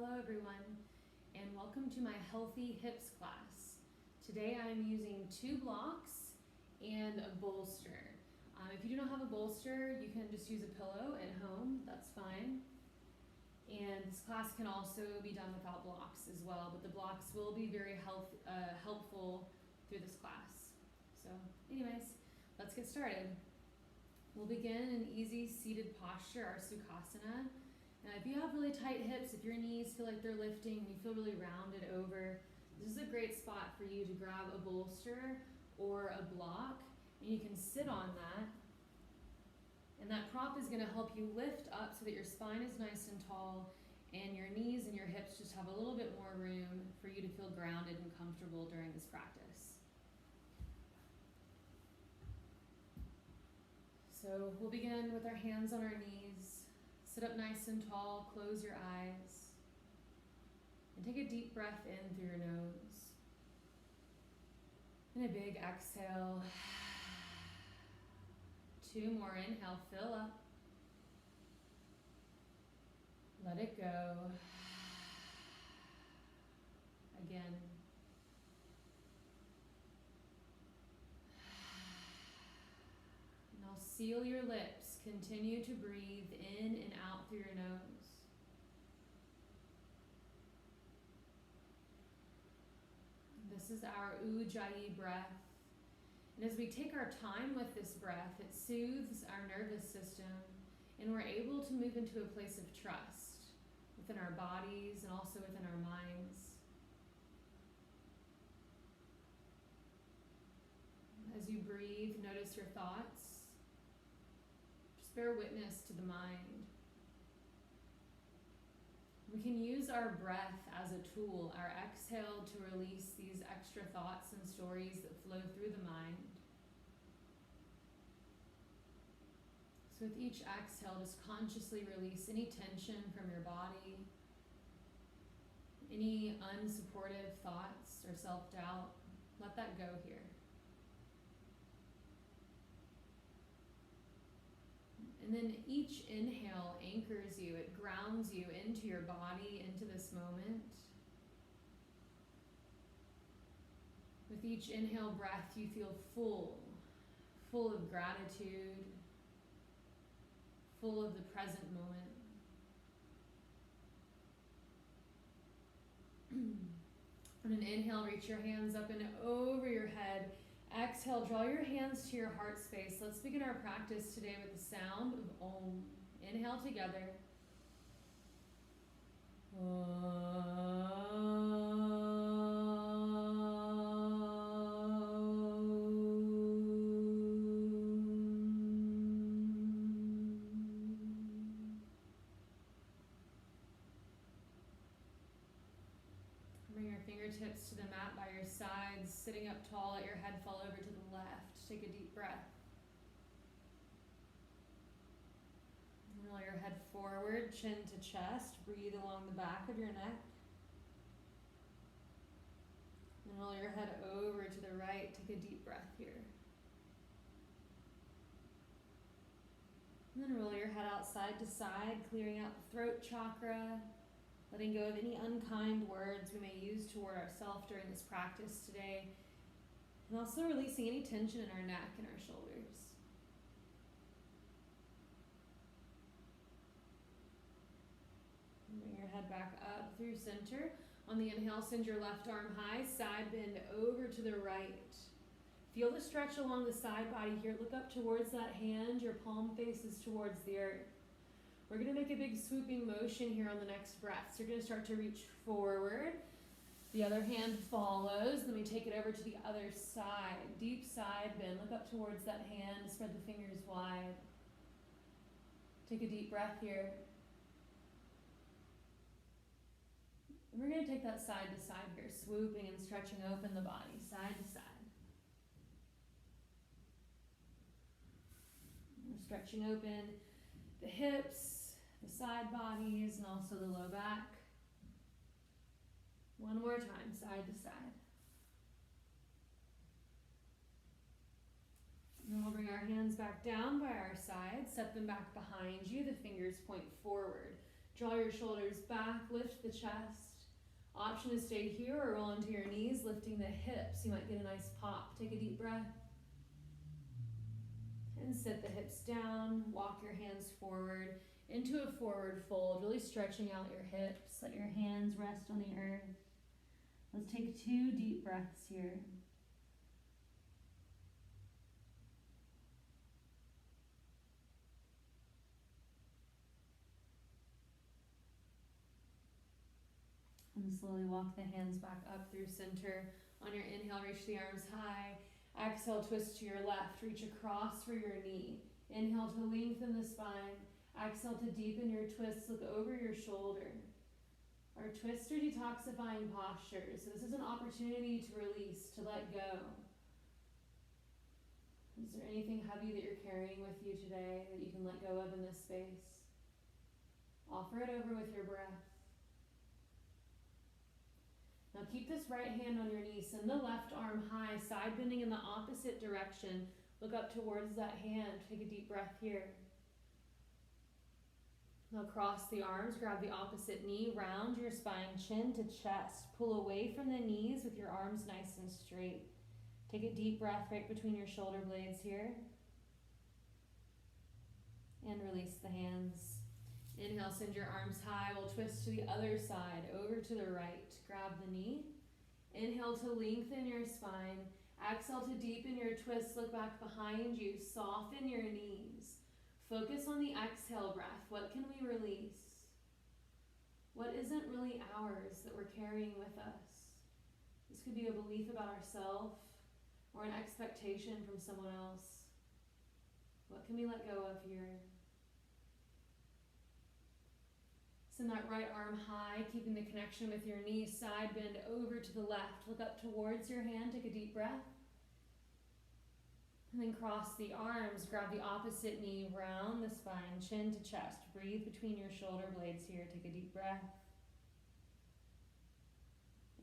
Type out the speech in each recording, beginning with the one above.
Hello everyone, and welcome to my Healthy Hips class. Today I'm using 2 blocks and a bolster. If you do not have a bolster, you can just use a pillow at home, that's fine. And this class can also be done without blocks as well, but the blocks will be very helpful through this class. So anyways, let's get started. We'll begin in an easy seated posture, our Sukhasana. Now if you have really tight hips, if your knees feel like they're lifting, you feel really rounded over, this is a great spot for you to grab a bolster or a block, and you can sit on that. And that prop is going to help you lift up so that your spine is nice and tall and your knees and your hips just have a little bit more room for you to feel grounded and comfortable during this practice. So we'll begin with our hands on our knees. Sit up nice and tall, close your eyes, and take a deep breath in through your nose. And a big exhale. 2 more, inhale, fill up. Let it go. Again. Now seal your lips. Continue to breathe in and out through your nose. This is our Ujjayi breath. And as we take our time with this breath, it soothes our nervous system, and we're able to move into a place of trust within our bodies and also within our minds. As you breathe, notice your thoughts. Just bear witness to the mind. We can use our breath as a tool, our exhale, to release these extra thoughts and stories that flow through the mind. So with each exhale, just consciously release any tension from your body, any unsupportive thoughts or self-doubt. Let that go here. And then each inhale anchors you, it grounds you into your body, into this moment. With each inhale breath, you feel full of gratitude, full of the present moment. On an inhale, reach your hands up and over your head. Exhale, draw your hands to your heart space. Let's begin our practice today with the sound of Om. Inhale together. Bring your fingertips to the mat by your sides, sitting up tall, let your head fall over to the left. Take a deep breath. Roll your head forward, chin to chest. Breathe along the back of your neck. And roll your head over to the right. Take a deep breath here. And then roll your head out side to side, clearing out the throat chakra. Letting go of any unkind words we may use toward ourselves during this practice today. And also releasing any tension in our neck and our shoulders. Bring your head back up through center. On the inhale, send your left arm high, side bend over to the right. Feel the stretch along the side body here. Look up towards that hand. Your palm faces towards the earth. We're going to make a big swooping motion here on the next breath. So you're going to start to reach forward. The other hand follows. Then we take it over to the other side. Deep side bend. Look up towards that hand. Spread the fingers wide. Take a deep breath here. And we're going to take that side to side here, swooping and stretching open the body, side to side. We're stretching open the hips, the side bodies, and also the low back. One more time, side to side. And we'll bring our hands back down by our sides, set them back behind you, the fingers point forward. Draw your shoulders back, lift the chest. Option to stay here or roll onto your knees, lifting the hips. You might get a nice pop. Take a deep breath. And sit the hips down. Walk your hands forward into a forward fold, really stretching out your hips. Let your hands rest on the earth. Let's take 2 deep breaths here. And slowly walk the hands back up through center. On your inhale, reach the arms high. Exhale, twist to your left. Reach across for your knee. Inhale to lengthen the spine. Exhale to deepen your twist. Look over your shoulder. Our twists are detoxifying postures. So this is an opportunity to release, to let go. Is there anything heavy that you're carrying with you today that you can let go of in this space? Offer it over with your breath. Now keep this right hand on your knee. Send the left arm high, side bending in the opposite direction. Look up towards that hand. Take a deep breath here. Now cross the arms, grab the opposite knee, round your spine, chin to chest. Pull away from the knees with your arms nice and straight. Take a deep breath right between your shoulder blades here. And release the hands. Inhale, send your arms high. We'll twist to the other side, over to the right. Grab the knee. Inhale to lengthen your spine. Exhale to deepen your twist. Look back behind you. Soften your knees. Focus on the exhale breath. What can we release? What isn't really ours that we're carrying with us? This could be a belief about ourselves or an expectation from someone else. What can we let go of here? Send that right arm high, keeping the connection with your knee. Side bend over to the left. Look up towards your hand. Take a deep breath. And then cross the arms. Grab the opposite knee. Round the spine, chin to chest. Breathe between your shoulder blades here. Take a deep breath.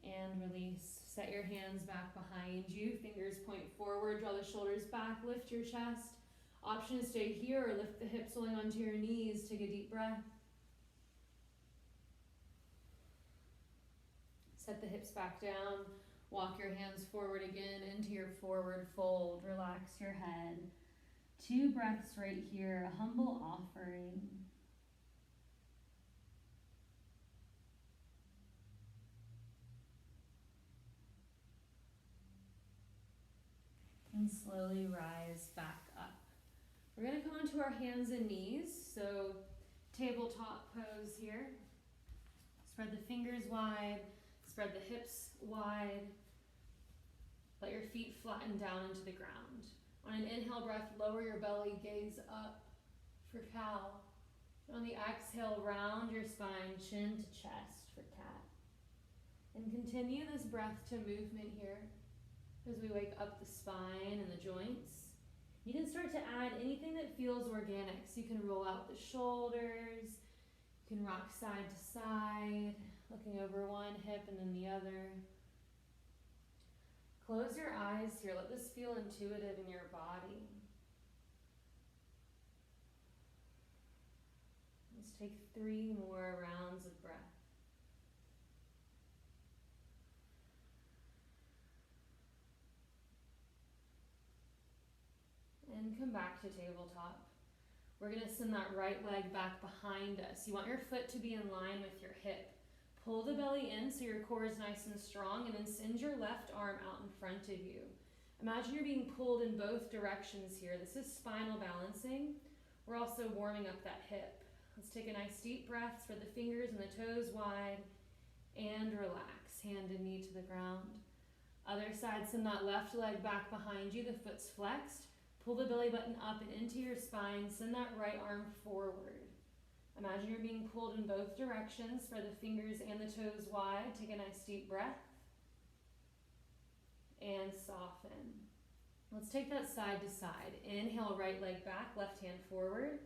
And release. Set your hands back behind you. Fingers point forward. Draw the shoulders back. Lift your chest. Option to stay here or lift the hips rolling onto your knees. Take a deep breath. Set the hips back down. Walk your hands forward again into your forward fold. Relax your head. 2 breaths right here, a humble offering. And slowly rise back up. We're going to come onto our hands and knees. So tabletop pose here. Spread the fingers wide. Spread the hips wide. Let your feet flatten down into the ground. On an inhale breath, lower your belly, gaze up for cow. On the exhale, round your spine, chin to chest for cat. And continue this breath to movement here as we wake up the spine and the joints. You can start to add anything that feels organic. So you can roll out the shoulders, you can rock side to side, looking over one hip and then the other. Close your eyes here. Let this feel intuitive in your body. Let's take 3 more rounds of breath. And come back to tabletop. We're going to send that right leg back behind us. You want your foot to be in line with your hip. Pull the belly in so your core is nice and strong, and then send your left arm out in front of you. Imagine you're being pulled in both directions here. This is spinal balancing. We're also warming up that hip. Let's take a nice deep breath. Spread the fingers and the toes wide and relax. Hand and knee to the ground. Other side, send that left leg back behind you. The foot's flexed. Pull the belly button up and into your spine. Send that right arm forward. Imagine you're being pulled in both directions. Spread the fingers and the toes wide. Take a nice deep breath. And soften. Let's take that side to side. Inhale, right leg back, left hand forward.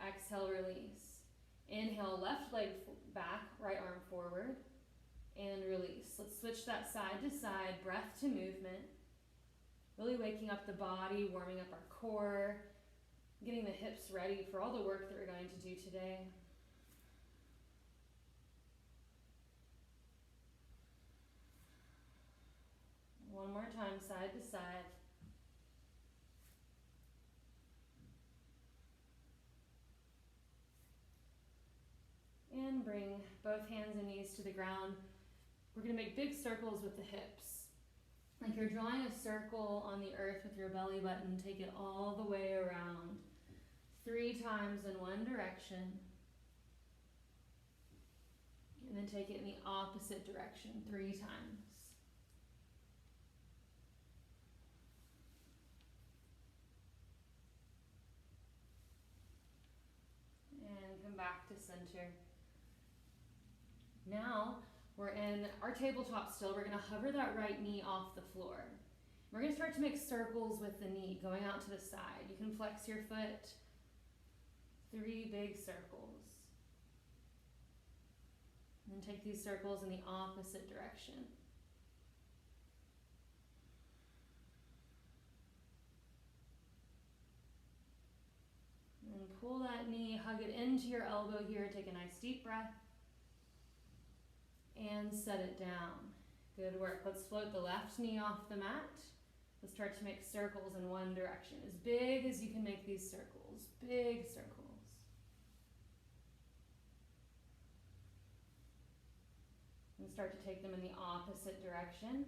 Exhale, release. Inhale, left leg back, right arm forward. And release. Let's switch that side to side, breath to movement. Really waking up the body, warming up our core, getting the hips ready for all the work that we're going to do today. One more time, side to side. And bring both hands and knees to the ground. We're going to make big circles with the hips. Like you're drawing a circle on the earth with your belly button. Take it all the way around. 3 times in one direction. And then take it in the opposite direction 3 times. And come back to center. Now, we're in our tabletop still. We're going to hover that right knee off the floor. We're going to start to make circles with the knee going out to the side. You can flex your foot. 3 big circles. And take these circles in the opposite direction. And pull that knee, hug it into your elbow here. Take a nice deep breath. And set it down. Good work. Let's float the left knee off the mat. Let's start to make circles in one direction. As big as you can make these circles. Big circles. And start to take them in the opposite direction.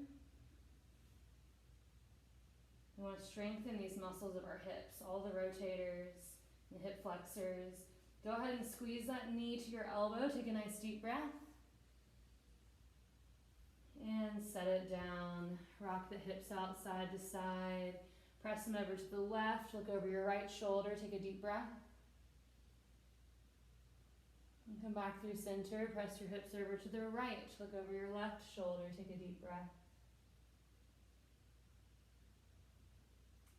We want to strengthen these muscles of our hips, all the rotators, the hip flexors. Go ahead and squeeze that knee to your elbow. Take a nice deep breath. And set it down. Rock the hips out side to side. Press them over to the left. Look over your right shoulder. Take a deep breath. And come back through center. Press your hips over to the right. Look over your left shoulder. Take a deep breath.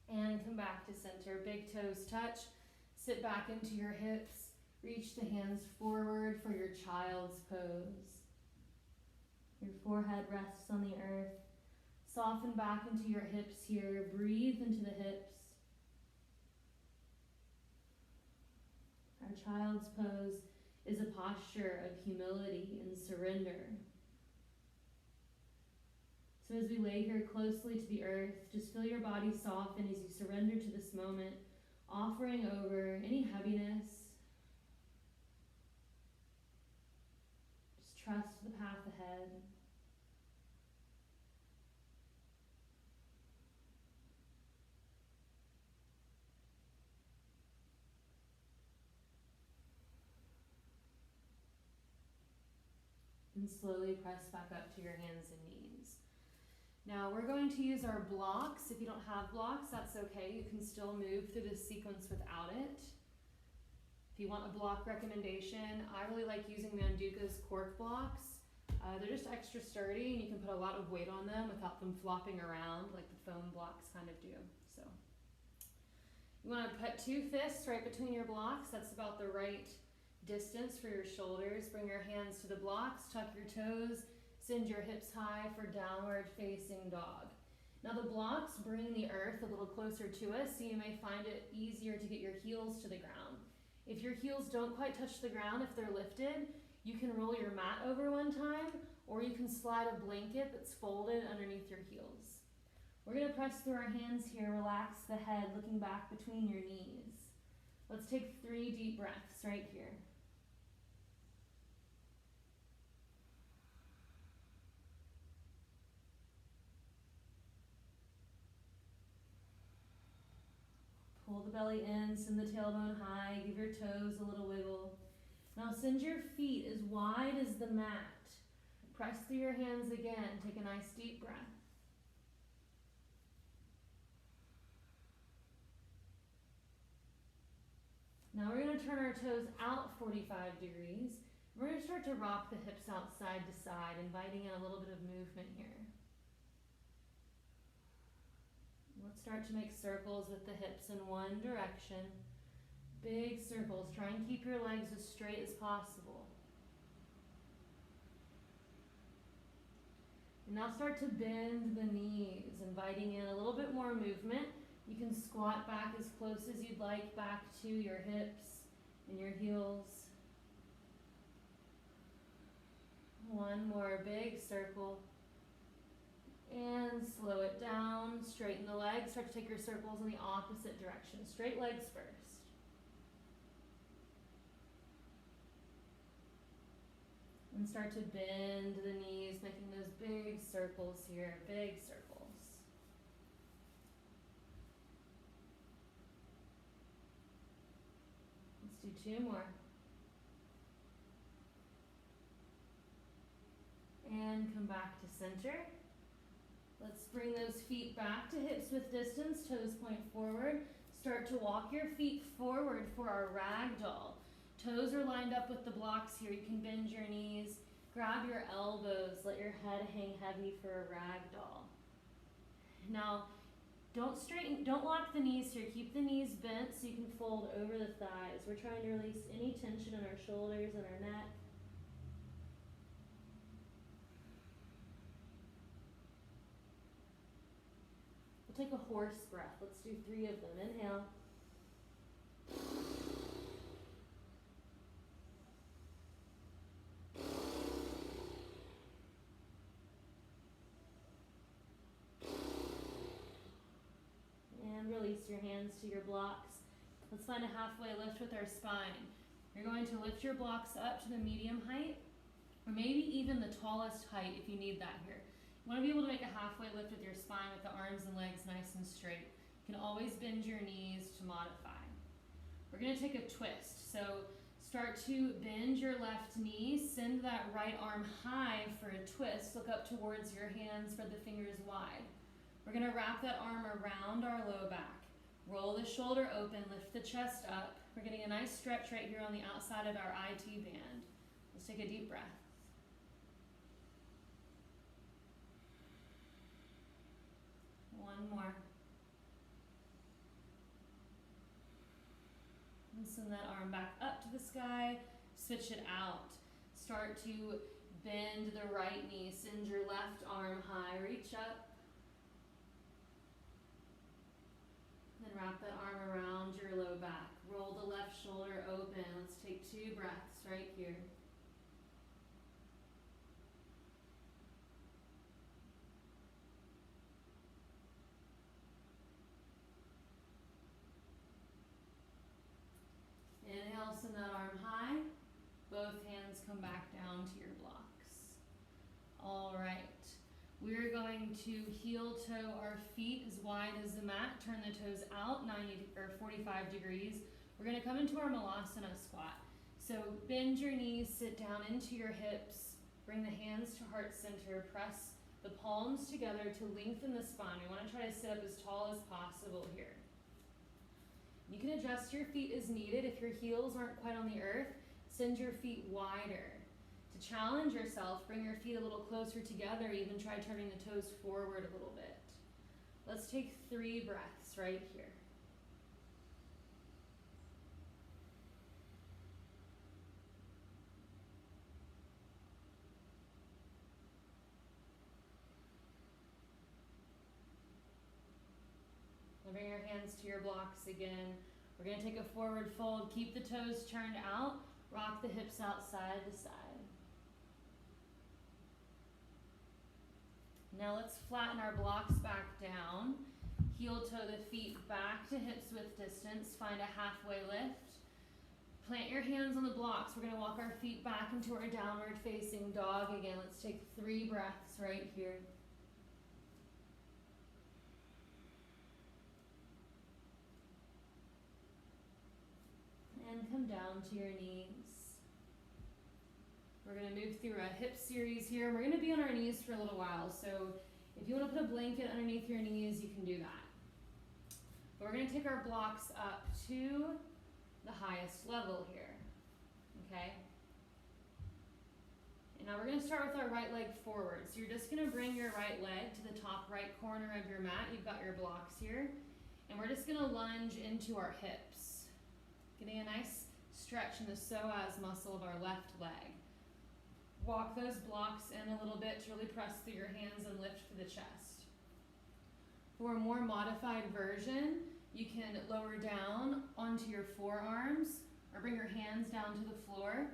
And come back to center. Big toes touch. Sit back into your hips. Reach the hands forward for your child's pose. Your forehead rests on the earth. Soften back into your hips here. Breathe into the hips. Our child's pose is a posture of humility and surrender. So as we lay here closely to the earth, just feel your body soften as you surrender to this moment, offering over any heaviness. Just trust the path ahead. And slowly press back up to your hands and knees. Now we're going to use our blocks. If you don't have blocks, that's okay. You can still move through this sequence without it. If you want a block recommendation, I really like using Manduka's cork blocks. They're just extra sturdy and you can put a lot of weight on them without them flopping around like the foam blocks kind of do. So you want to put 2 fists right between your blocks. That's about the right distance for your shoulders. Bring your hands to the blocks, tuck your toes, send your hips high for downward facing dog. Now the blocks bring the earth a little closer to us, so you may find it easier to get your heels to the ground. If your heels don't quite touch the ground, if they're lifted, you can roll your mat over one time, or you can slide a blanket that's folded underneath your heels. We're going to press through our hands here, relax the head, looking back between your knees. Let's take 3 deep breaths right here. Pull the belly in, send the tailbone high, give your toes a little wiggle. Now send your feet as wide as the mat. Press through your hands again, take a nice deep breath. Now we're going to turn our toes out 45 degrees. We're going to start to rock the hips out side to side, inviting in a little bit of movement here. Let's start to make circles with the hips in one direction. Big circles. Try and keep your legs as straight as possible. And now start to bend the knees, inviting in a little bit more movement. You can squat back as close as you'd like, back to your hips and your heels. One more big circle. And slow it down, straighten the legs, start to take your circles in the opposite direction. Straight legs first. And start to bend the knees, making those big circles here, big circles. Let's do 2 more. And come back to center. Let's bring those feet back to hips width distance, toes point forward. Start to walk your feet forward for our ragdoll. Toes are lined up with the blocks here. You can bend your knees, grab your elbows, let your head hang heavy for a ragdoll. Now, don't lock the knees here. Keep the knees bent so you can fold over the thighs. We're trying to release any tension in our shoulders and our neck. Take a horse breath. Let's do 3 of them. Inhale. And release your hands to your blocks. Let's find a halfway lift with our spine. You're going to lift your blocks up to the medium height, or maybe even the tallest height if you need that here. You want to be able to make a halfway lift with your spine with the arms and legs nice and straight. You can always bend your knees to modify. We're going to take a twist. So start to bend your left knee, send that right arm high for a twist. Look up towards your hands, spread the fingers wide. We're going to wrap that arm around our low back. Roll the shoulder open, lift the chest up. We're getting a nice stretch right here on the outside of our IT band. Let's take a deep breath. One more. And send that arm back up to the sky. Switch it out. Start to bend the right knee. Send your left arm high. Reach up. Then wrap that arm around your low back. Roll the left shoulder open. Let's take 2 breaths right here. Inhale, send that arm high. Both hands come back down to your blocks. All right. We're going to heel toe our feet as wide as the mat. Turn the toes out 45 degrees. We're going to come into our Malasana squat. So bend your knees, sit down into your hips. Bring the hands to heart center. Press the palms together to lengthen the spine. We want to try to sit up as tall as possible here. You can adjust your feet as needed. If your heels aren't quite on the earth, send your feet wider. To challenge yourself, bring your feet a little closer together, even try turning the toes forward a little bit. Let's take 3 breaths right here. Bring your hands to your blocks again. We're going to take a forward fold. Keep the toes turned out. Rock the hips out side to side. Now let's flatten our blocks back down. Heel toe the feet back to hips width distance. Find a halfway lift. Plant your hands on the blocks. We're going to walk our feet back into our downward facing dog again. Let's take 3 breaths right here. And come down to your knees. We're going to move through a hip series here. We're going to be on our knees for a little while. So if you want to put a blanket underneath your knees, you can do that. But we're going to take our blocks up to the highest level here. Okay? And now we're going to start with our right leg forward. So you're just going to bring your right leg to the top right corner of your mat. You've got your blocks here. And we're just going to lunge into our hips. Getting a nice stretch in the psoas muscle of our left leg. Walk those blocks in a little bit to really press through your hands and lift for the chest. For a more modified version, you can lower down onto your forearms or bring your hands down to the floor.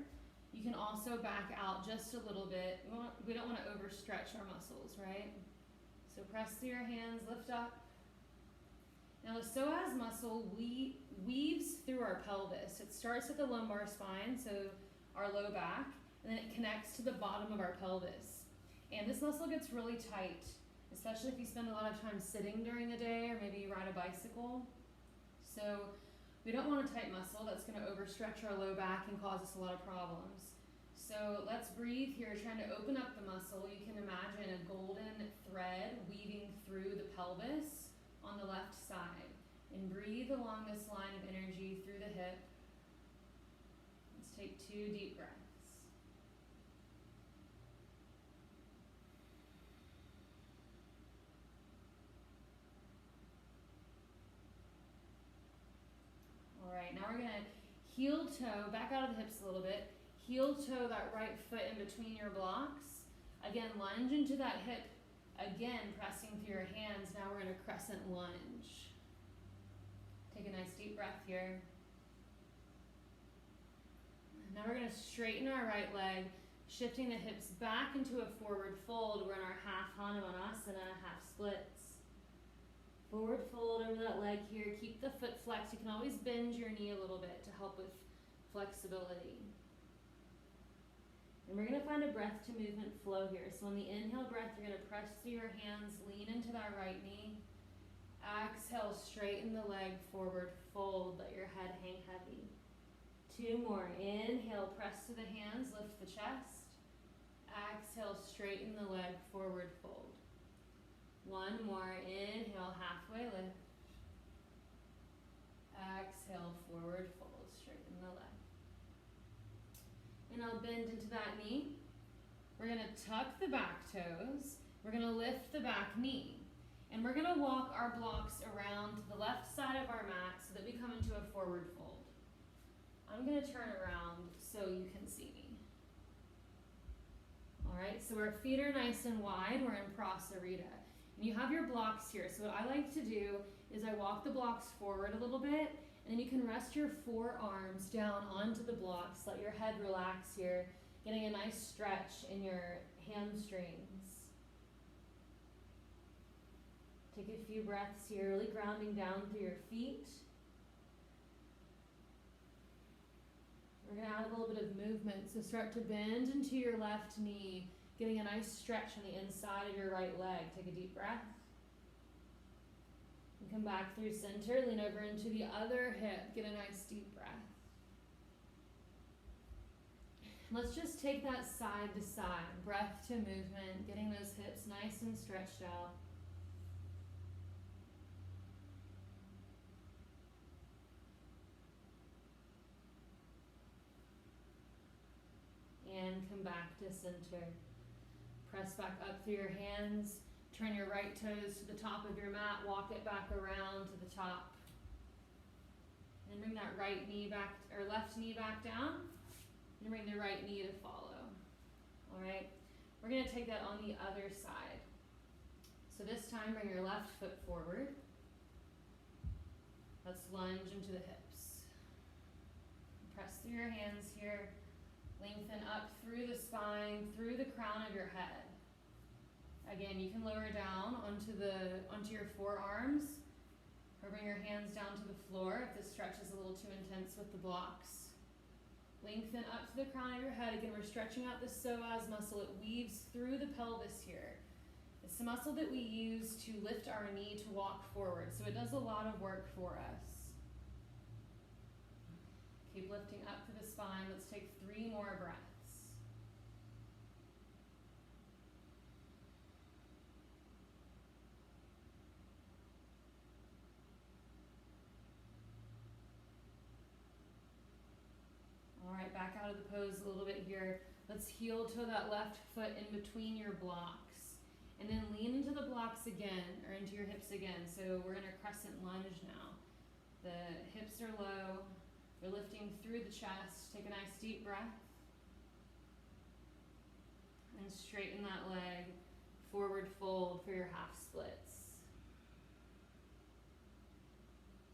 You can also back out just a little bit. We don't want to overstretch our muscles, right? So press through your hands, lift up. Now the psoas muscle weaves through our pelvis. It starts at the lumbar spine, so our low back, and then it connects to the bottom of our pelvis. And this muscle gets really tight, especially if you spend a lot of time sitting during the day or maybe you ride a bicycle. So we don't want a tight muscle. That's going to overstretch our low back and cause us a lot of problems. So let's breathe here, trying to open up the muscle. You can imagine a golden thread weaving through the pelvis on the left side. And breathe along this line of energy through the hip. Let's take 2 deep breaths. All right, now we're going to heel toe, back out of the hips a little bit. Heel toe that right foot in between your blocks. Again, lunge into that hip. Again, pressing through your hands. Now we're in a crescent lunge. Take a nice deep breath here. Now we're going to straighten our right leg, shifting the hips back into a forward fold. We're in our half Hanumanasana, half splits. Forward fold over that leg here. Keep the foot flexed. You can always bend your knee a little bit to help with flexibility. And we're going to find a breath to movement flow here. So on the inhale breath, you're going to press through your hands, lean into that right knee. Exhale, straighten the leg forward, fold, let your head hang heavy. 2 more. Inhale, press to the hands, lift the chest. Exhale, straighten the leg forward, fold. 1 more. Inhale, halfway lift. Exhale, forward fold, straighten the leg. And I'll bend into that knee. We're going to tuck the back toes. We're going to lift the back knee. And we're going to walk our blocks around to the left side of our mat so that we come into a forward fold. I'm going to turn around so you can see me. All right, so our feet are nice and wide. We're in Prasarita. And you have your blocks here. So what I like to do is I walk the blocks forward a little bit, and then you can rest your forearms down onto the blocks. Let your head relax here, getting a nice stretch in your hamstrings. Take a few breaths here, really grounding down through your feet. We're going to add a little bit of movement. So start to bend into your left knee, getting a nice stretch on the inside of your right leg. Take a deep breath. And come back through center, lean over into the other hip. Get a nice deep breath. Let's just take that side to side, breath to movement, getting those hips nice and stretched out. And come back to center. Press back up through your hands. Turn your right toes to the top of your mat. Walk it back around to the top. And bring that right knee back, or left knee back down. And bring the right knee to follow. All right. We're going to take that on the other side. So this time, bring your left foot forward. Let's lunge into the hips. Press through your hands here. Lengthen up through the spine, through the crown of your head. Again, you can lower down onto your forearms, or bring your hands down to the floor if this stretch is a little too intense with the blocks. Lengthen up to the crown of your head. Again, we're stretching out the psoas muscle. It weaves through the pelvis here. It's the muscle that we use to lift our knee to walk forward, so it does a lot of work for us. Keep lifting up to the spine. Let's take 3 more breaths. All right, back out of the pose a little bit here. Let's heel toe that left foot in between your blocks. And then lean into the blocks again, or into your hips again. So we're in a crescent lunge now. The hips are low. You're lifting through the chest. Take a nice deep breath. And straighten that leg. Forward fold for your half splits.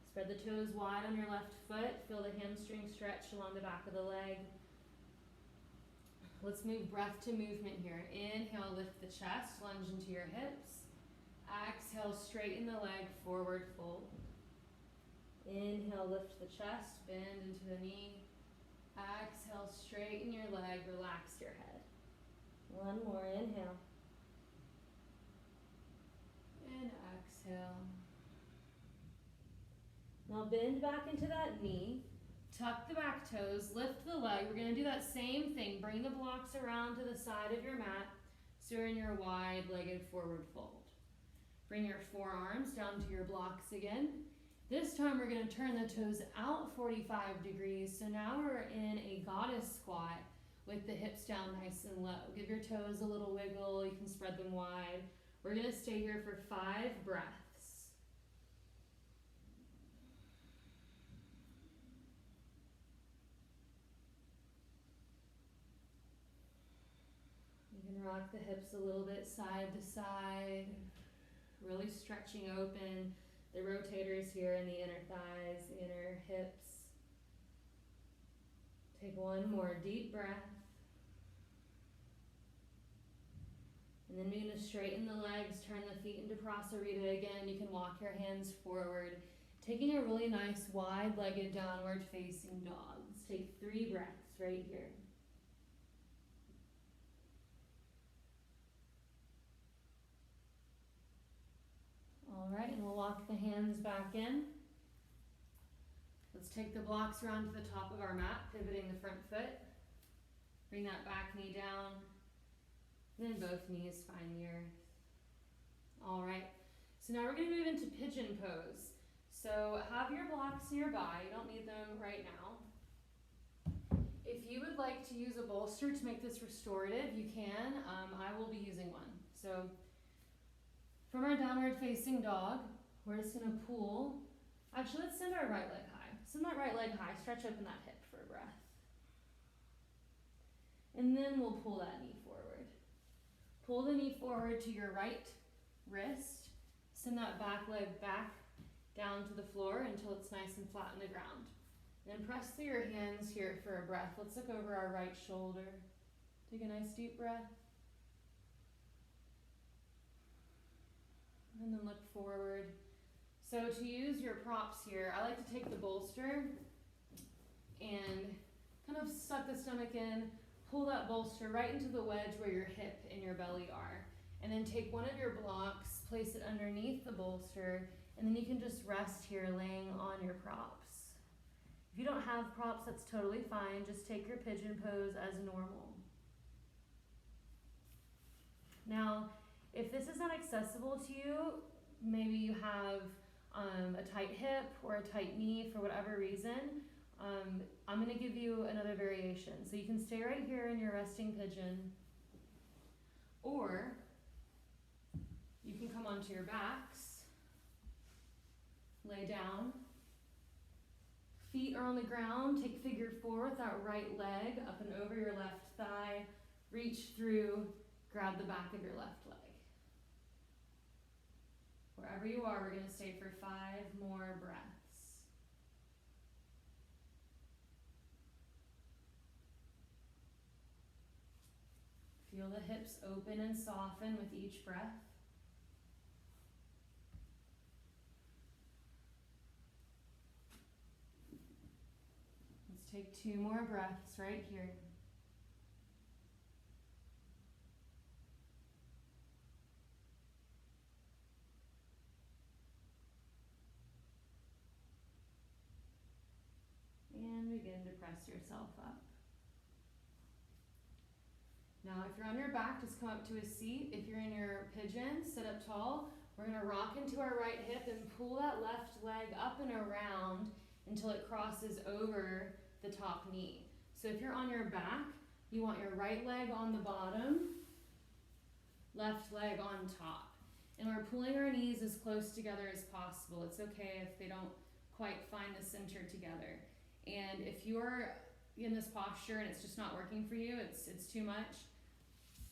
Spread the toes wide on your left foot. Feel the hamstring stretch along the back of the leg. Let's move breath to movement here. Inhale, lift the chest, lunge into your hips. Exhale, straighten the leg, forward fold. Inhale, lift the chest, bend into the knee. Exhale, straighten your leg, relax your head. One more, inhale. And exhale. Now bend back into that knee. Tuck the back toes, lift the leg. We're gonna do that same thing. Bring the blocks around to the side of your mat so you're in your wide-legged forward fold. Bring your forearms down to your blocks again. This time we're gonna turn the toes out 45 degrees. So now we're in a goddess squat with the hips down nice and low. Give your toes a little wiggle, you can spread them wide. We're gonna stay here for 5 breaths. You can rock the hips a little bit side to side, really stretching open the rotators here in the inner thighs, the inner hips. Take one more deep breath. And then we're going to straighten the legs, turn the feet into Prasarita again. You can walk your hands forward, taking a really nice wide-legged downward facing dog. Let's take 3 breaths right here. All right, and we'll walk the hands back in. Let's take the blocks around to the top of our mat, pivoting the front foot. Bring that back knee down. And then both knees find the earth. All right, so now we're gonna move into pigeon pose. So have your blocks nearby, you don't need them right now. If you would like to use a bolster to make this restorative, you can. I will be using one. So from our downward facing dog, we're just gonna pull. Actually, let's send our right leg high. Send that right leg high, stretch open that hip for a breath. And then we'll pull that knee forward. Pull the knee forward to your right wrist. Send that back leg back down to the floor until it's nice and flat on the ground. Then press through your hands here for a breath. Let's look over our right shoulder. Take a nice deep breath. And then look forward. So to use your props here, I like to take the bolster and kind of suck the stomach in, pull that bolster right into the wedge where your hip and your belly are. And then take one of your blocks, place it underneath the bolster, and then you can just rest here laying on your props. If you don't have props, that's totally fine. Just take your pigeon pose as normal. Now, if this is not accessible to you, maybe you have a tight hip or a tight knee for whatever reason, I'm going to give you another variation. So you can stay right here in your resting pigeon, or you can come onto your backs, lay down, feet are on the ground, take figure 4 with that right leg up and over your left thigh, reach through, grab the back of your left leg. Wherever you are, we're going to stay for 5 more breaths. Feel the hips open and soften with each breath. Let's take 2 more breaths right here. And begin to press yourself up. Now, if you're on your back, just come up to a seat. If you're in your pigeon, sit up tall. We're going to rock into our right hip and pull that left leg up and around until it crosses over the top knee. So if you're on your back, you want your right leg on the bottom, left leg on top. And we're pulling our knees as close together as possible. It's okay if they don't quite find the center together. And if you're in this posture and it's just not working for you, it's too much,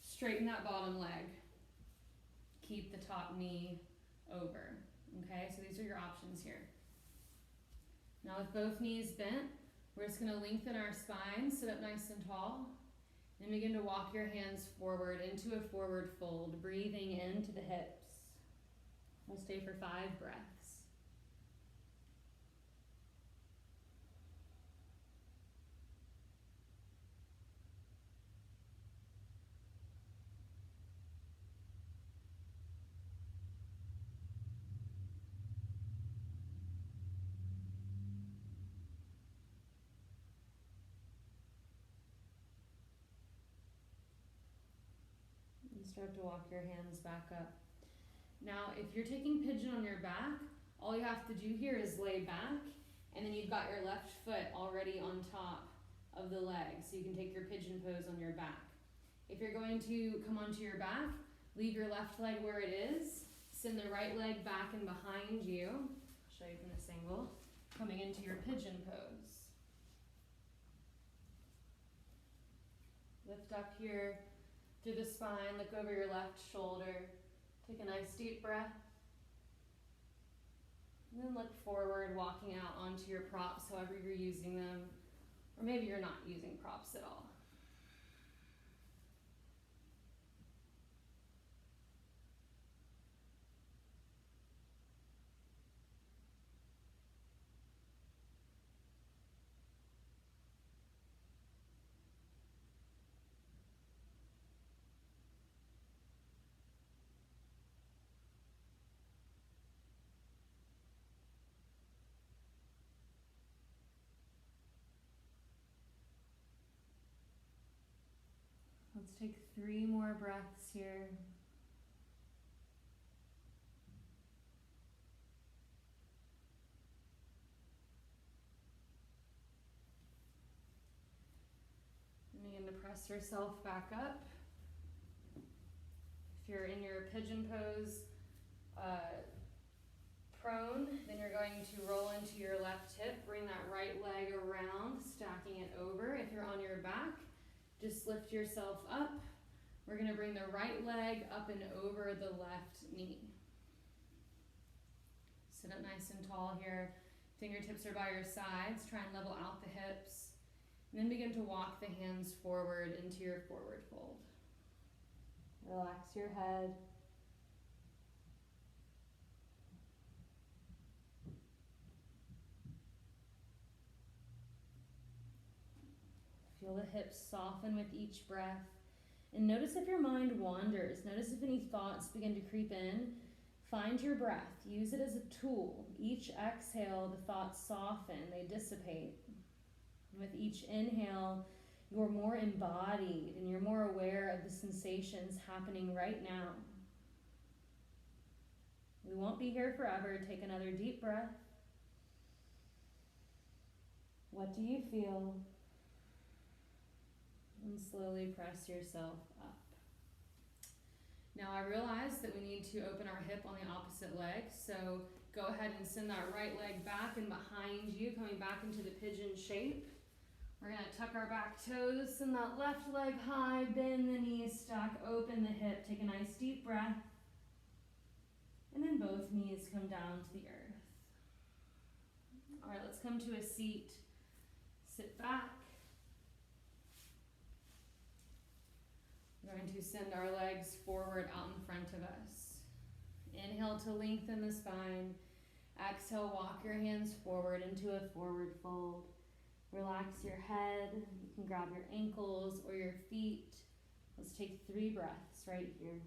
straighten that bottom leg. Keep the top knee over. Okay, so these are your options here. Now with both knees bent, we're just going to lengthen our spine, sit up nice and tall, and begin to walk your hands forward into a forward fold, breathing into the hips. We'll stay for 5 breaths. And start to walk your hands back up. Now, if you're taking pigeon on your back, all you have to do here is lay back, and then you've got your left foot already on top of the leg, so you can take your pigeon pose on your back. If you're going to come onto your back, leave your left leg where it is, send the right leg back and behind you. I'll show you from this angle, coming into your pigeon pose. Lift up here through the spine, look over your left shoulder. Take a nice deep breath. And then look forward, walking out onto your props, however you're using them. Or maybe you're not using props at all. Let's take 3 more breaths here. And begin to press yourself back up. If you're in your pigeon pose, prone, then you're going to roll into your left hip, bring that right leg around, stacking it over. If you're on your back, just lift yourself up. We're going to bring the right leg up and over the left knee. Sit up nice and tall here. Fingertips are by your sides. Try and level out the hips. And then begin to walk the hands forward into your forward fold. Relax your head. Feel the hips soften with each breath. And notice if your mind wanders. Notice if any thoughts begin to creep in. Find your breath. Use it as a tool. Each exhale, the thoughts soften. They dissipate. And with each inhale, you're more embodied and you're more aware of the sensations happening right now. We won't be here forever. Take another deep breath. What do you feel? And slowly press yourself up. Now I realize that we need to open our hip on the opposite leg, so go ahead and send that right leg back and behind you, coming back into the pigeon shape. We're going to tuck our back toes, send that left leg high, bend the knees, stack open the hip, take a nice deep breath, and then both knees come down to the earth. All right, let's come to a seat. Sit back. We're going to send our legs forward out in front of us. Inhale to lengthen the spine. Exhale, walk your hands forward into a forward fold. Relax your head. You can grab your ankles or your feet. Let's take 3 breaths right here.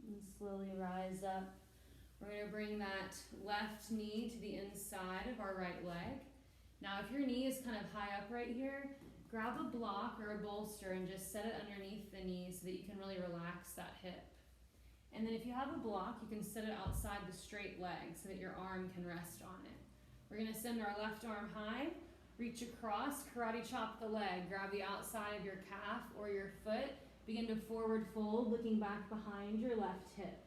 And slowly rise up. We're going to bring that left knee to the inside of our right leg. Now, if your knee is kind of high up right here, grab a block or a bolster and just set it underneath the knee so that you can really relax that hip. And then if you have a block, you can set it outside the straight leg so that your arm can rest on it. We're going to send our left arm high, reach across, karate chop the leg, grab the outside of your calf or your foot, begin to forward fold, looking back behind your left hip.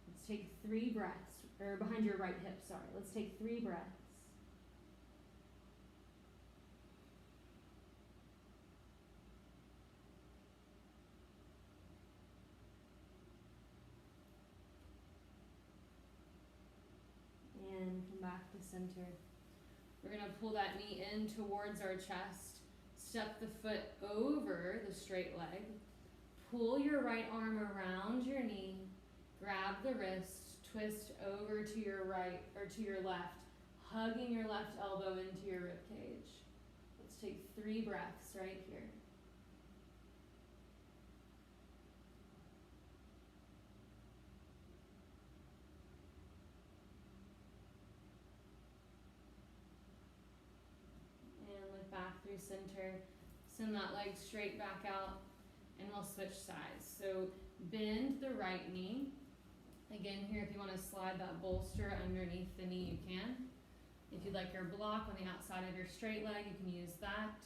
Let's take 3 breaths, or behind your right hip, sorry. Let's take 3 breaths. And come back to center. We're gonna pull that knee in towards our chest, step the foot over the straight leg, pull your right arm around your knee, grab the wrist, twist over to your right or to your left, hugging your left elbow into your rib cage. Let's take 3 breaths right here. And look back through center. Send that leg straight back out, and we'll switch sides. So bend the right knee. Again, here, if you want to slide that bolster underneath the knee, you can. If you'd like your block on the outside of your straight leg, you can use that.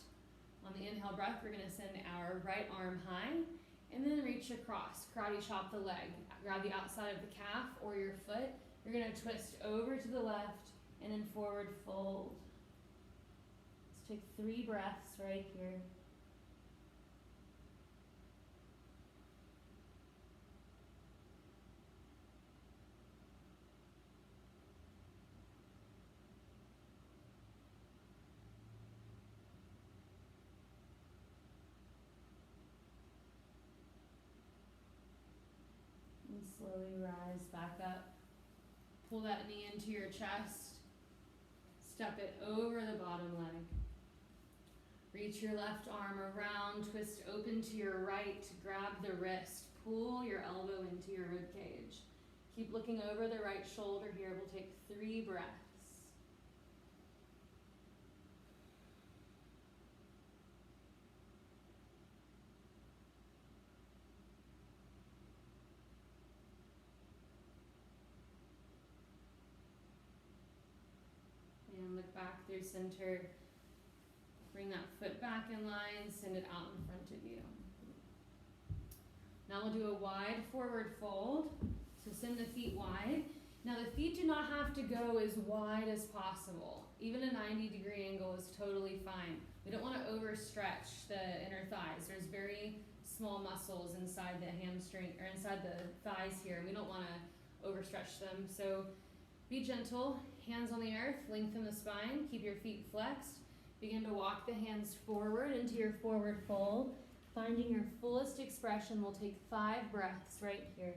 On the inhale breath, we're going to send our right arm high, and then reach across. Karate chop the leg. Grab the outside of the calf or your foot. You're going to twist over to the left, and then forward fold. Let's take 3 breaths right here. And slowly rise back up. Pull that knee into your chest. Step it over the bottom leg. Reach your left arm around, twist open to your right, grab the wrist, pull your elbow into your rib cage. Keep looking over the right shoulder here. We'll take 3 breaths. And look back through center. Bring that foot back in line, send it out in front of you. Now we'll do a wide forward fold. So send the feet wide. Now the feet do not have to go as wide as possible. Even a 90-degree angle is totally fine. We don't want to overstretch the inner thighs. There's very small muscles inside the hamstring or inside the thighs here, and we don't want to overstretch them. So be gentle, hands on the earth, lengthen the spine, keep your feet flexed. Begin to walk the hands forward into your forward fold. Finding your fullest expression, we'll take 5 breaths right here.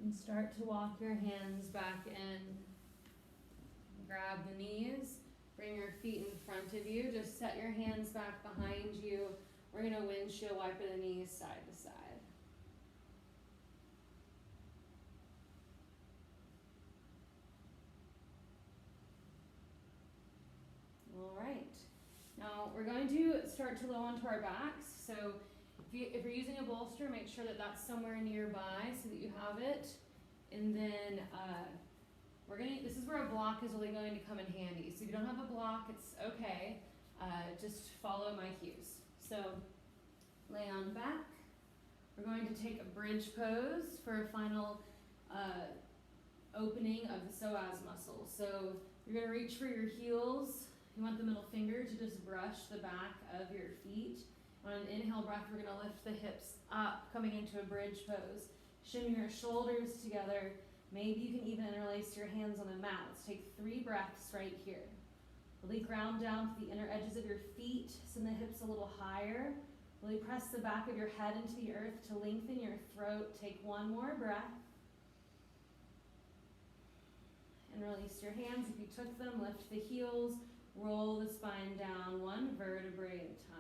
And start to walk your hands back in. Grab the knees, bring your feet in front of you. Just set your hands back behind you. We're going to windshield wiper the knees side to side. All right. Now we're going to start to low onto our backs. So if you're using a bolster, make sure that that's somewhere nearby so that you have it. And then this is where a block is really going to come in handy. So if you don't have a block, it's okay. Just follow my cues. So lay on back. We're going to take a bridge pose for a final opening of the psoas muscle. So you're going to reach for your heels. You want the middle finger to just brush the back of your feet. On an inhale breath, we're going to lift the hips up, coming into a bridge pose. Shimmy your shoulders together. Maybe you can even interlace your hands on the mat. Let's take 3 breaths right here. Really ground down to the inner edges of your feet. Send the hips a little higher. Really press the back of your head into the earth to lengthen your throat. Take 1 more breath. And release your hands. If you took them, lift the heels. Roll the spine down 1 vertebrae at a time.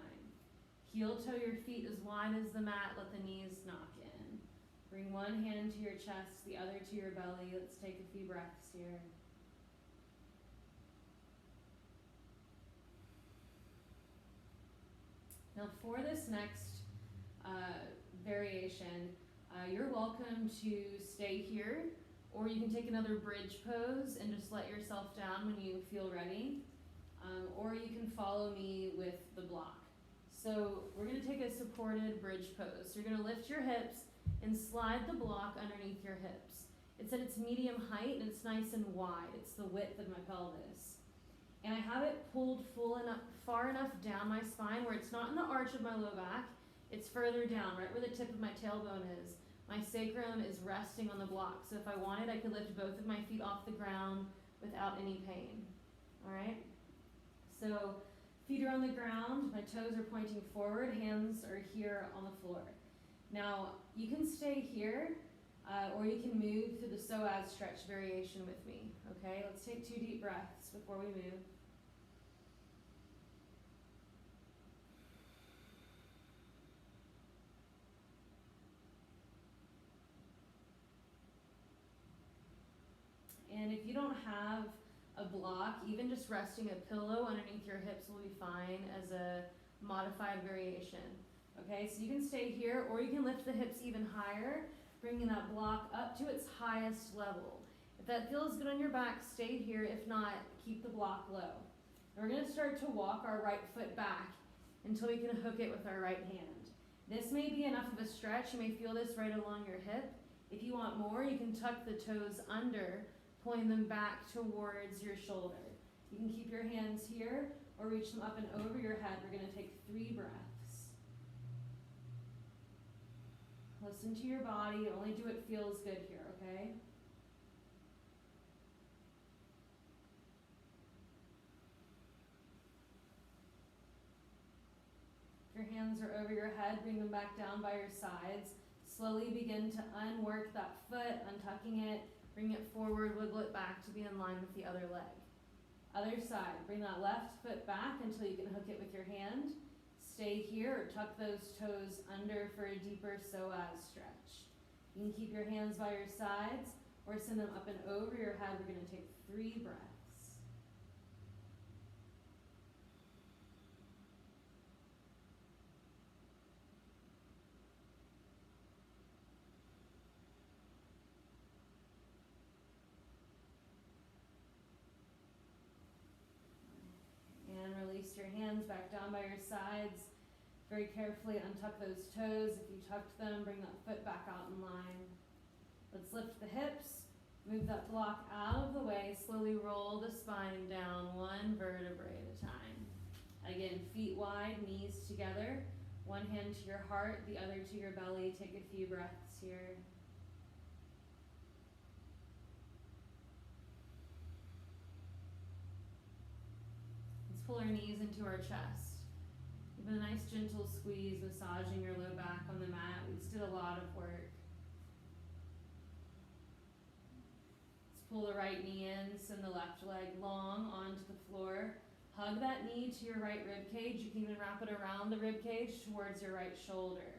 Heel toe your feet as wide as the mat. Let the knees knock in. Bring one hand to your chest, the other to your belly. Let's take a few breaths here. Now for this next variation, you're welcome to stay here, or you can take another bridge pose and just let yourself down when you feel ready, or you can follow me with the block. So we're going to take a supported bridge pose. So you're going to lift your hips and slide the block underneath your hips. It's at its medium height and it's nice and wide. It's the width of my pelvis. And I have it pulled far enough down my spine where it's not in the arch of my low back. It's further down, right where the tip of my tailbone is. My sacrum is resting on the block. So if I wanted, I could lift both of my feet off the ground without any pain. All right? So feet are on the ground, my toes are pointing forward, hands are here on the floor. Now, you can stay here, or you can move through the psoas stretch variation with me, okay? Let's take 2 deep breaths before we move. And if you don't have a block, even just resting a pillow underneath your hips will be fine as a modified variation. Okay, so you can stay here or you can lift the hips even higher, bringing that block up to its highest level. If that feels good on your back, stay here. If not, keep the block low. And we're going to start to walk our right foot back until we can hook it with our right hand. This may be enough of a stretch. You may feel this right along your hip. If you want more, you can tuck the toes under, pulling them back towards your shoulder. You can keep your hands here or reach them up and over your head. We're going to take 3 breaths. Listen to your body. Only do what feels good here, okay? If your hands are over your head, bring them back down by your sides. Slowly begin to unwork that foot, untucking it. Bring it forward, wiggle it back to be in line with the other leg. Other side, bring that left foot back until you can hook it with your hand. Stay here or tuck those toes under for a deeper psoas stretch. You can keep your hands by your sides or send them up and over your head. We're going to take 3 breaths. And release your hands back down by your sides. Very carefully untuck those toes. If you tucked them, bring that foot back out in line. Let's lift the hips. Move that block out of the way. Slowly roll the spine down 1 vertebrae at a time. Again, feet wide, knees together. One hand to your heart, the other to your belly. Take a few breaths here. Let's pull our knees into our chest. Give it a nice gentle squeeze, massaging your low back on the mat. We just did a lot of work. Let's pull the right knee in, send the left leg long onto the floor. Hug that knee to your right rib cage. You can even wrap it around the rib cage towards your right shoulder.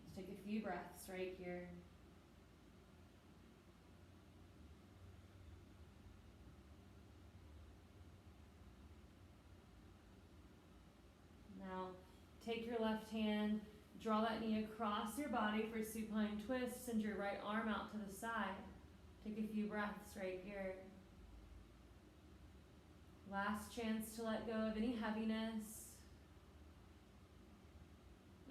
Let's take a few breaths right here. Now, take your left hand, draw that knee across your body for supine twist. Send your right arm out to the side. Take a few breaths right here. Last chance to let go of any heaviness,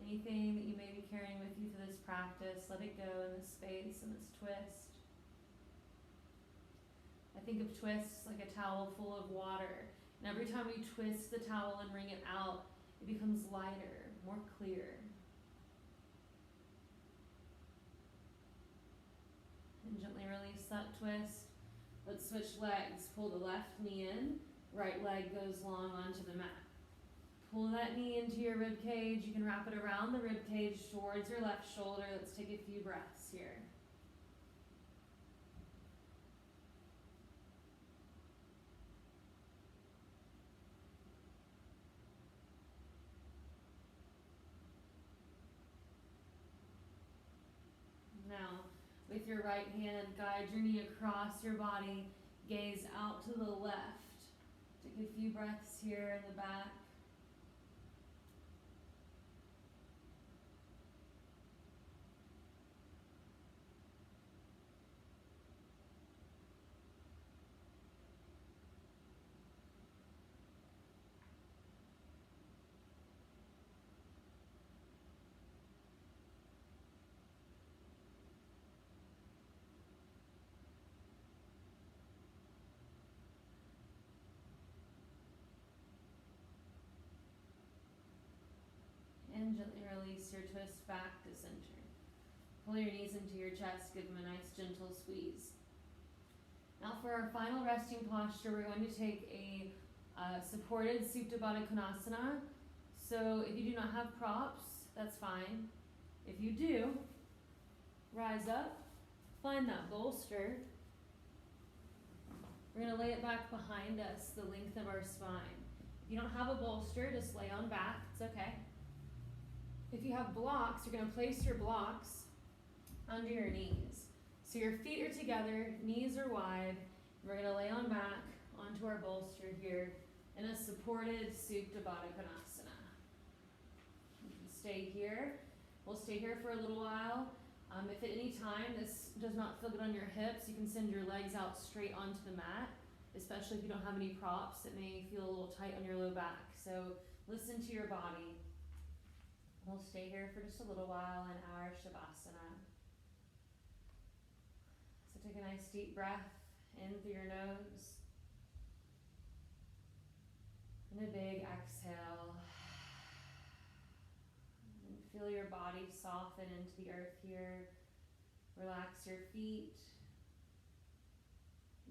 anything that you may be carrying with you for this practice. Let it go in this space, in this twist. I think of twists like a towel full of water. And every time we twist the towel and wring it out, it becomes lighter, more clear. And gently release that twist. Let's switch legs. Pull the left knee in. Right leg goes long onto the mat. Pull that knee into your rib cage. You can wrap it around the rib cage towards your left shoulder. Let's take a few breaths here. Now, with your right hand, guide your knee across your body. Gaze out to the left. Take a few breaths here in the back. And gently release your twist back to center. Pull your knees into your chest, give them a nice gentle squeeze. Now for our final resting posture, we're going to take a supported Supta Baddha Konasana. So if you do not have props, that's fine. If you do, rise up, find that bolster. We're going to lay it back behind us, the length of our spine. If you don't have a bolster, just lay on back, it's okay. If you have blocks, you're going to place your blocks under your knees. So your feet are together, knees are wide. We're going to lay on back onto our bolster here in a supported Supta Baddha Konasana. You can stay here. We'll stay here for a little while. If at any time this does not feel good on your hips, you can send your legs out straight onto the mat, especially if you don't have any props. It may feel a little tight on your low back. So listen to your body. We'll stay here for just a little while in our Shavasana. So take a nice deep breath in through your nose. And a big exhale. And feel your body soften into the earth here. Relax your feet,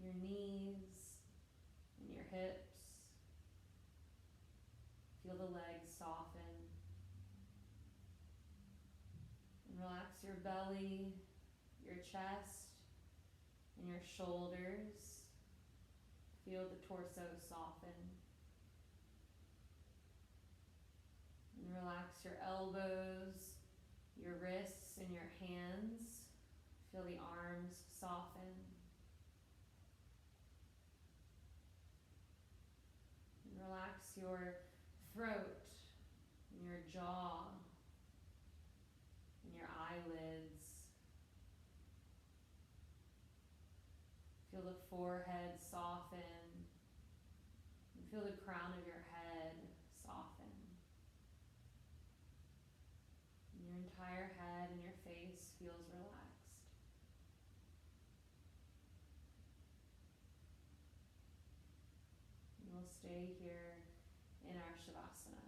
your knees, and your hips. Feel the legs soften. And relax your belly, your chest, and your shoulders. Feel the torso soften. And relax your elbows, your wrists, and your hands. Feel the arms soften. And relax your throat, and your jaw, and your eyelids. Feel the forehead soften. And feel the crown of your head soften. And your entire head and your face feels relaxed. And we'll stay here in our Shavasana.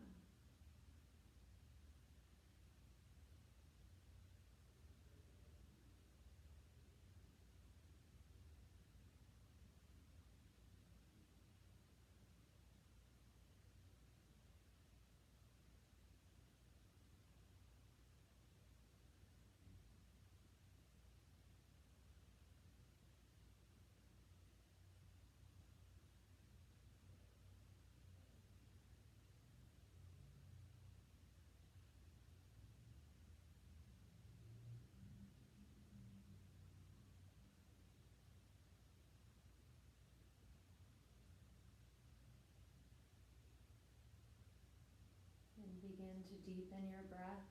And begin to deepen your breath.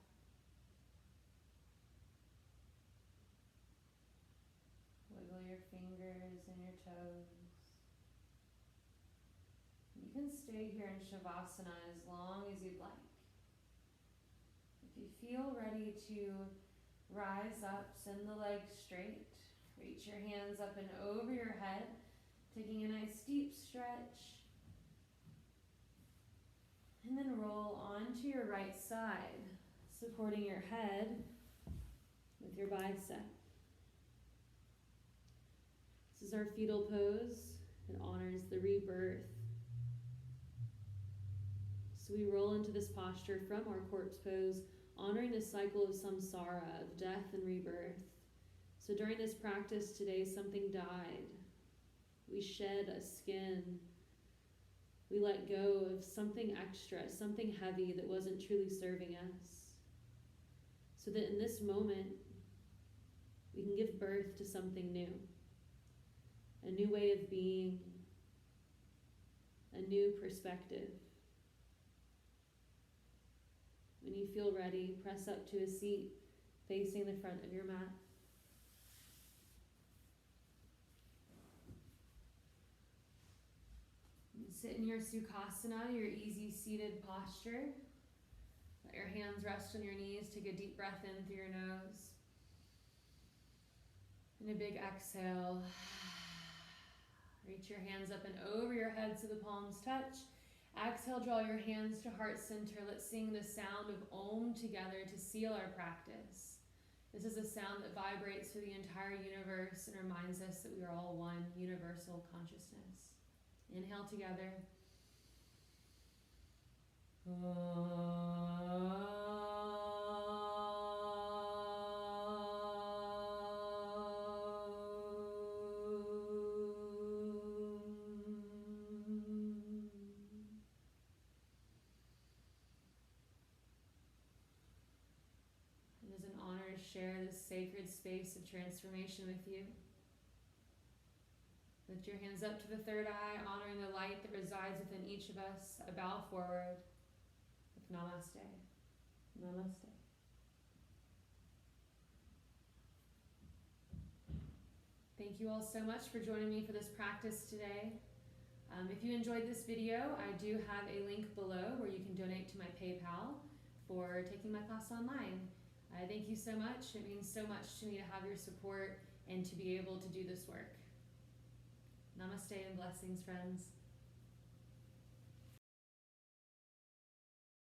Wiggle your fingers and your toes. You can stay here in Shavasana as long as you'd like. If you feel ready to rise up, send the legs straight. Reach your hands up and over your head, taking a nice deep stretch. And then roll onto your right side, supporting your head with your bicep. This is our fetal pose. It honors the rebirth. So we roll into this posture from our corpse pose, honoring the cycle of samsara, of death and rebirth. So during this practice today, something died. We shed a skin. We let go of something extra, something heavy that wasn't truly serving us. So that in this moment, we can give birth to something new. A new way of being, a new perspective. When you feel ready, press up to a seat facing the front of your mat. Sit in your Sukhasana, your easy seated posture. Let your hands rest on your knees. Take a deep breath in through your nose. And a big exhale. Reach your hands up and over your head so the palms touch. Exhale, draw your hands to heart center. Let's sing the sound of Om together to seal our practice. This is a sound that vibrates through the entire universe and reminds us that we are all one universal consciousness. Inhale together. Share this sacred space of transformation with you. Lift your hands up to the third eye, honoring the light that resides within each of us. A bow forward with Namaste. Namaste. Thank you all so much for joining me for this practice today. If you enjoyed this video, I do have a link below where you can donate to my PayPal for taking my class online. Thank you so much. It means so much to me to have your support and to be able to do this work. Namaste and blessings, friends.